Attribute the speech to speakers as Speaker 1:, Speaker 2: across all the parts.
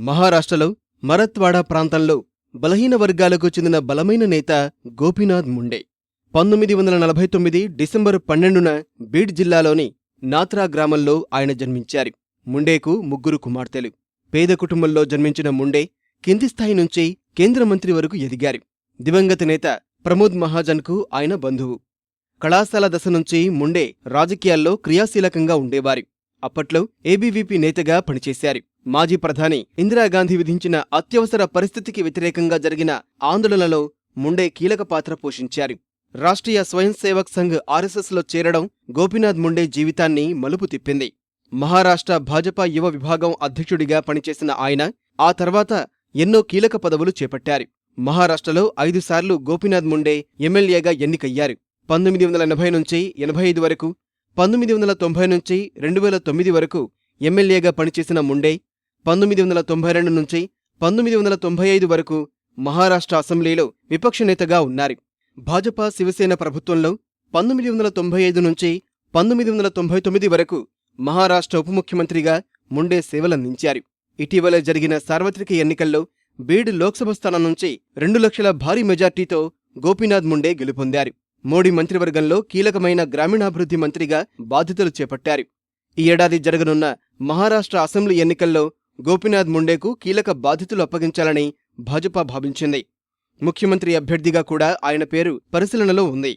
Speaker 1: మహారాష్ట్రలో మరత్వాడా ప్రాంతంలో బలహీన వర్గాలకు చెందిన బలమైన నేత గోపీనాథ్ ముండే 1949 డిసెంబరు 12న బీడ్ జిల్లాలోని నాత్రా గ్రామంలో ఆయన జన్మించారు. ముండేకు ముగ్గురు కుమార్తెలు. పేద కుటుంబంలో జన్మించిన ముండే కింది స్థాయి నుంచి కేంద్ర మంత్రి వరకు ఎదిగారు. దివంగత నేత ప్రమోద్ మహాజన్కు ఆయన బంధువు. కళాశాల దశ నుంచి ముండే రాజకీయాల్లో క్రియాశీలకంగా ఉండేవారు. అప్పట్లో ఏబీవీపీ నేతగా పనిచేశారు. మాజీ ప్రధాని ఇందిరాగాంధీ విధించిన అత్యవసర పరిస్థితికి వ్యతిరేకంగా జరిగిన ఆందోళనలో ముండే కీలక పాత్ర పోషించారు. రాష్ట్రీయ స్వయం సేవక్ సంఘ్ ఆర్ఎస్ఎస్లో చేరడం గోపీనాథ్ ముండే జీవితాన్ని మలుపు తిప్పింది. మహారాష్ట్ర భాజపా యువ విభాగం అధ్యక్షుడిగా పనిచేసిన ఆయన ఆ తర్వాత ఎన్నో కీలక పదవులు చేపట్టారు. మహారాష్ట్రలో 5 సార్లు గోపీనాథ్ ముండే ఎమ్మెల్యేగా ఎన్నికయ్యారు. 1980 నుంచి 85 వరకు, 1990 నుంచి 2009 వరకు ఎమ్మెల్యేగా పనిచేసిన ముండే 1992 నుంచి 1995 వరకు మహారాష్ట్ర అసెంబ్లీలో విపక్ష నేతగా ఉన్నారు. భాజపా శివసేన ప్రభుత్వంలో 1995 నుంచి 1999 వరకు మహారాష్ట్ర ఉప ముఖ్యమంత్రిగా ముండే సేవలందించారు. ఇటీవల జరిగిన సార్వత్రిక ఎన్నికల్లో బీడ్ లోక్సభ స్థానం నుంచి 2 లక్షల భారీ మెజార్టీతో గోపీనాథ్ ముండే గెలుపొందారు. మోడీ మంత్రివర్గంలో కీలకమైన గ్రామీణాభివృద్ధి మంత్రిగా బాధ్యతలు చేపట్టారు. ఈ ఏడాది జరగనున్న మహారాష్ట్ర అసెంబ్లీ ఎన్నికల్లో గోపీనాథ్ ముండేకు కీలక బాధ్యతలు అప్పగించాలని భాజపా భావించింది. ముఖ్యమంత్రి అభ్యర్థిగా కూడా ఆయన పేరు పరిశీలనలో ఉంది.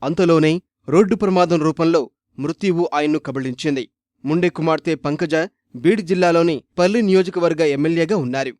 Speaker 1: అంతలోనే రోడ్డు ప్రమాదం రూపంలో మృత్యువు ఆయన్ను కబళించింది. ముండే కుమార్తె పంకజ బీడ్ జిల్లాలోని పల్లి నియోజకవర్గ ఎమ్మెల్యేగా ఉన్నారు.